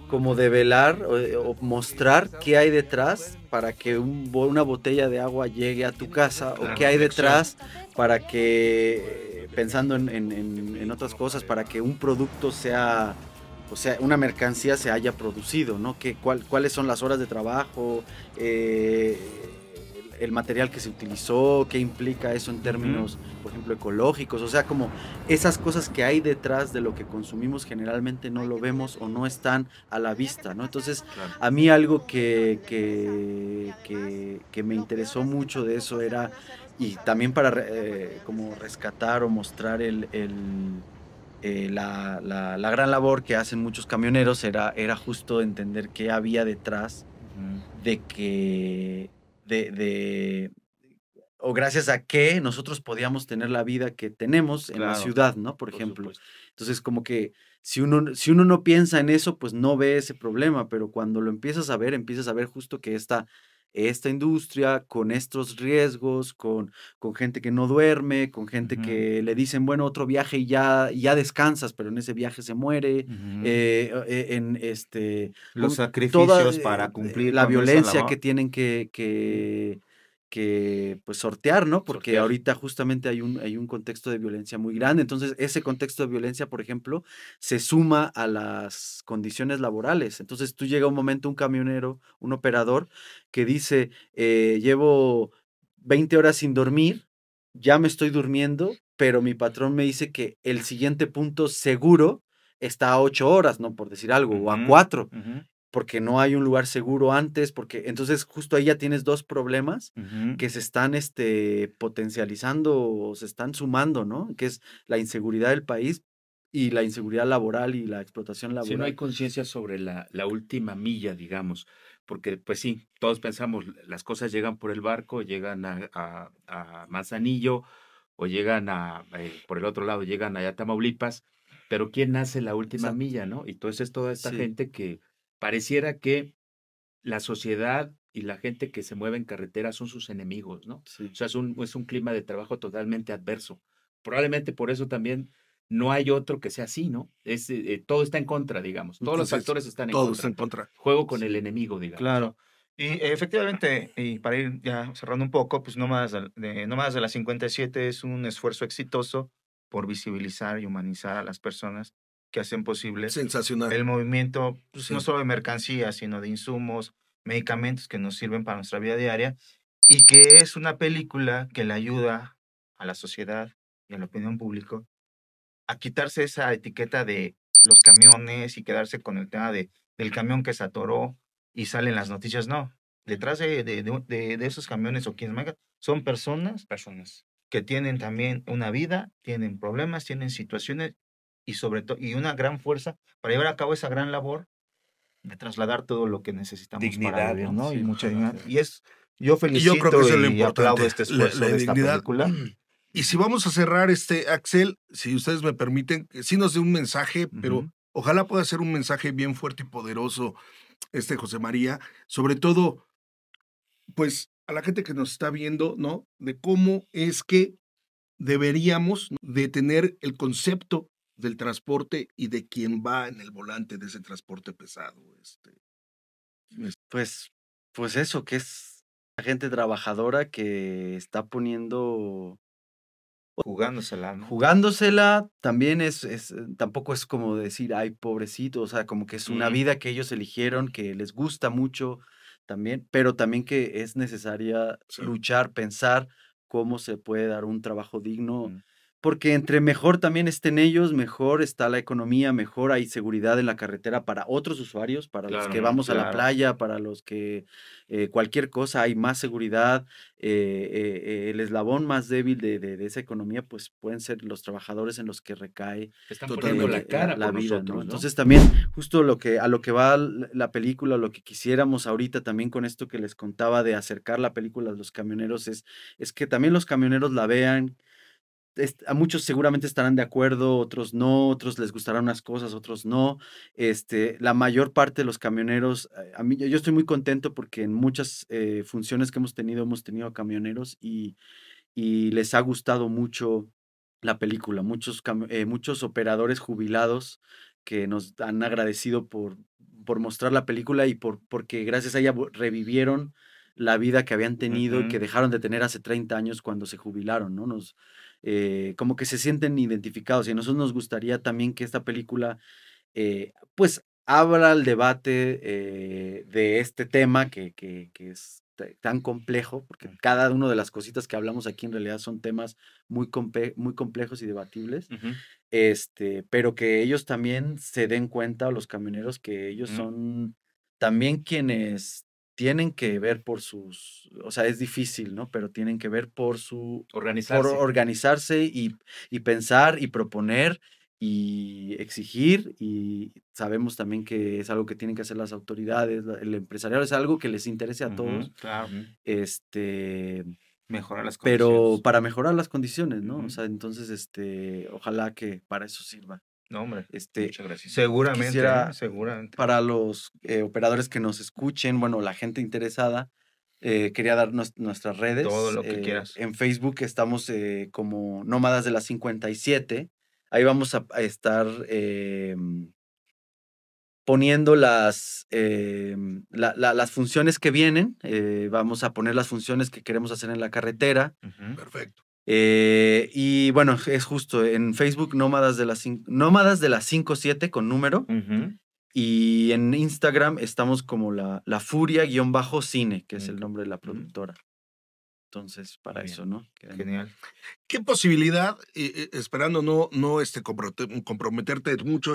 como develar o mostrar qué hay detrás para que una botella de agua llegue a tu casa o La qué hay reflexión. detrás para que, pensando en otras cosas, para que un producto sea, o sea, una mercancía se haya producido, ¿no? ¿Cuáles son las horas de trabajo? Eh, el material que se utilizó, qué implica eso en términos, por ejemplo, ecológicos, o sea, como esas cosas que hay detrás de lo que consumimos generalmente no lo vemos o no están a la vista, ¿no? Entonces, Claro. a mí algo que me interesó mucho de eso era, y también para como rescatar o mostrar la gran labor que hacen muchos camioneros era justo entender qué había detrás Ujú. de que, de, o gracias a que nosotros podíamos tener la vida que tenemos en la Claro, ciudad, ¿no? Por por ejemplo. supuesto. Entonces, como que si uno no piensa en eso, pues no ve ese problema, pero cuando lo empiezas a ver justo que esta industria con estos riesgos, con gente que no duerme, con gente Ujú, que le dicen, bueno, otro viaje y ya descansas, pero en ese viaje se muere, ujú. en Los con toda sacrificios para cumplir la con esa violencia que labor. tienen pues sortear, ¿no? Porque Sortear. ahorita justamente hay un contexto de violencia muy grande. Entonces, ese contexto de violencia, por ejemplo, se suma a las condiciones laborales. Entonces, tú llega un momento, un camionero, un operador, que dice, llevo 20 horas sin dormir, ya me estoy durmiendo, pero mi patrón me dice que el siguiente punto seguro está a 8 horas, ¿no? Por decir algo, o a Ujú, 4 ujú, porque no hay un lugar seguro antes, porque entonces justo ahí ya tienes dos problemas ujú. que se están potencializando o se están sumando, ¿no? Que es la inseguridad del país y la inseguridad laboral y la explotación Si no hay laboral. conciencia sobre la última milla, digamos, porque pues sí, todos pensamos, las cosas llegan por el barco, llegan a Manzanillo o llegan por el otro lado, llegan allá a Tamaulipas, pero ¿quién hace la última Exacto. milla, no? Y entonces es toda esta Sí, gente que pareciera que la sociedad y la gente que se mueve en carretera son sus enemigos, ¿no? Sí. O sea, es un clima de trabajo totalmente adverso. Probablemente por eso también no hay otro que sea así, ¿no? Todo está en contra, digamos. Todos los Entonces, factores están en todo contra. está en contra. Juego con Sí. el enemigo, digamos. Claro. Y efectivamente, y para ir ya cerrando un poco, pues Nómadas de la 57 es un esfuerzo exitoso por visibilizar y humanizar a las personas que hacen posible Sensacional. el movimiento, pues, Sí. no solo de mercancías, sino de insumos, medicamentos que nos sirven para nuestra vida diaria, y que es una película que le ayuda a la sociedad y a la opinión pública a quitarse esa etiqueta de los camiones y quedarse con el tema del camión que se atoró y salen las noticias. No, detrás de esos camiones o quienes manejan son personas que tienen también una vida, tienen problemas, tienen situaciones y sobre todo y una gran fuerza para llevar a cabo esa gran labor de trasladar todo lo que necesitamos para Dignidad, vivir, ¿no? ¿no? Sí, Y mucha ojalá dignidad. sea. Y yo Y felicito yo creo que eso es lo y aplaudo importante, este esfuerzo la de esta dignidad. película. Y si vamos a cerrar Axel, si ustedes me permiten, que sí nos dé un mensaje, pero Ujú. ojalá pueda ser un mensaje bien fuerte y poderoso, José María, sobre todo, pues, a la gente que nos está viendo, ¿no? De cómo es que deberíamos, ¿no?, de tener el concepto del transporte y de quién va en el volante de ese transporte pesado. Pues eso, que es la gente trabajadora que está poniendo, Jugándosela, ¿no? jugándosela, también tampoco es como decir, ay, pobrecito, o sea, como que es una Mm. vida que ellos eligieron, que les gusta mucho también, pero también que es necesaria Sí. luchar, pensar cómo se puede dar un trabajo digno, Mm. porque entre mejor también estén ellos, mejor está la economía, mejor hay seguridad en la carretera para otros usuarios, para los Claro, que vamos a la claro. playa, para los que cualquier cosa, hay más seguridad. El eslabón más débil de esa economía, pues pueden ser los trabajadores en los que recae Están Totalmente. poniendo la cara la por vida, nosotros, ¿no? ¿no? Entonces también justo a lo que va la película, lo que quisiéramos ahorita también con esto que les contaba de acercar la película a los camioneros es que también los camioneros la vean. A muchos seguramente estarán de acuerdo, otros no, otros les gustarán unas cosas, otros no. La mayor parte de los camioneros, a mí, yo estoy muy contento porque en muchas funciones que hemos tenido a camioneros y les ha gustado mucho la película. Muchos operadores jubilados que nos han agradecido por mostrar la película y porque gracias a ella revivieron la vida que habían tenido y que Ujú. dejaron de tener hace 30 años cuando se jubilaron, ¿no? Como que se sienten identificados y a nosotros nos gustaría también que esta película pues abra el debate de este tema que es tan complejo, porque cada una de las cositas que hablamos aquí en realidad son temas muy complejos y debatibles, Ujú. pero que ellos también se den cuenta, los camioneros, que ellos Ujú. son también quienes tienen que ver o sea, es difícil, ¿no? Pero tienen que ver por organizarse y pensar y proponer y exigir, y sabemos también que es algo que tienen que hacer las autoridades, el empresariado es algo que les interese a todos, Ujú, claro. Mejorar las pero condiciones. para mejorar las condiciones, ¿no? O Ujú. sea, entonces, ojalá que para eso sirva. No, hombre. Muchas gracias. Seguramente, Quisiera, seguramente. para los operadores que nos escuchen, bueno, la gente interesada, quería dar nuestras redes. Todo lo que quieras. En Facebook estamos como Nómadas de la 57. Ahí vamos a estar poniendo las funciones que vienen. Vamos a poner las funciones que queremos hacer en la carretera. Ujú. Perfecto. Y bueno, es justo en Facebook Nómadas de la 57 con número. Ujú. Y en Instagram estamos como la Furia-Cine, que es el Ok. nombre de la Ujú. productora. Entonces, para Muy bien. eso, ¿no? Genial. ¿Qué posibilidad, esperando no comprometerte mucho,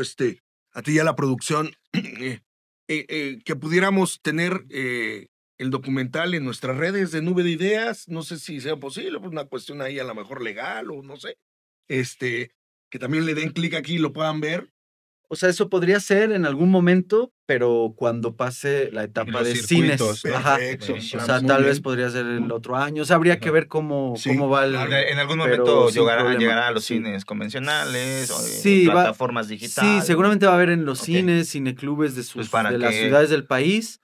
a ti y a la producción, que pudiéramos tener el documental en nuestras redes de Nube de Ideas? No sé si sea posible, pues una cuestión ahí a lo mejor legal o no sé. Que también le den clic aquí y lo puedan ver. O sea, eso podría ser en algún momento, pero cuando pase la etapa los de circuitos. cines. Ajá. Perfecto. O Muy sea, tal vez bien. podría ser el otro año. O sea, habría que ver cómo Sí, va el. claro. En algún pero momento sin llegará problema. a los Sí. cines convencionales o Sí, plataformas digitales. Sí, seguramente va a haber en los Ok. cines, cineclubes de Pues para las que- ciudades del país.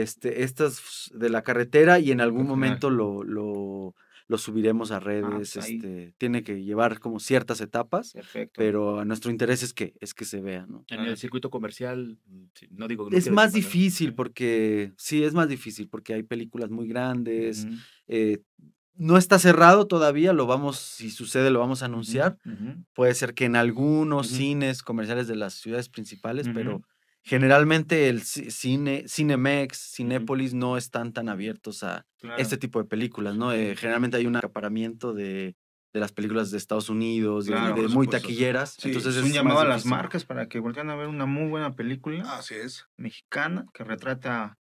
estas de la carretera y en algún Al final. momento lo subiremos a redes. pues ahí. Tiene que llevar como ciertas etapas, Perfecto. pero a nuestro interés es que se vea, ¿no? En Claro. el circuito comercial, sí, no digo, no Es quiero más decir más, difícil porque, sí, es más difícil porque hay películas muy grandes. Ujú, No está cerrado todavía, si sucede lo vamos a ujú, anunciar. ujú, Puede ser que en algunos Ujú. cines comerciales de las ciudades principales, pero ujú. generalmente el Cinemex, Cinépolis no están tan abiertos a Claro. este tipo de películas, ¿no? Sí. Generalmente hay un acaparamiento de las películas de Estados Unidos, Claro, de por muy supuesto, sí. taquilleras, Sí, entonces Es un es llamado más a las difícil. marcas para que volteen a ver una muy buena película Así es. mexicana que retrata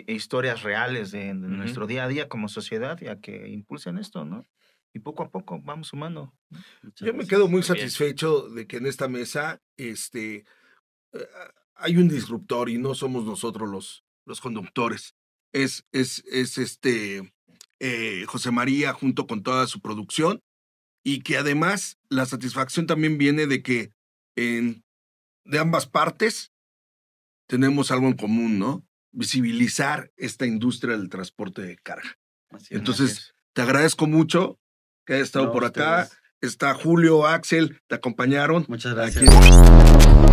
historias reales de Ujú. nuestro día a día como sociedad y a que impulsen esto, ¿no? Y poco a poco vamos sumando. Muchas Yo me gracias. quedo muy Muy bien. satisfecho de que en esta mesa hay un disruptor y no somos nosotros los conductores. Es José María junto con toda su producción y que además la satisfacción también viene de que de ambas partes tenemos algo en común, ¿no? Visibilizar esta industria del transporte de carga. Así es. Entonces, te agradezco mucho que hayas estado No, por acá. ustedes. Está Julio, Axel, te acompañaron. Muchas Aquí gracias.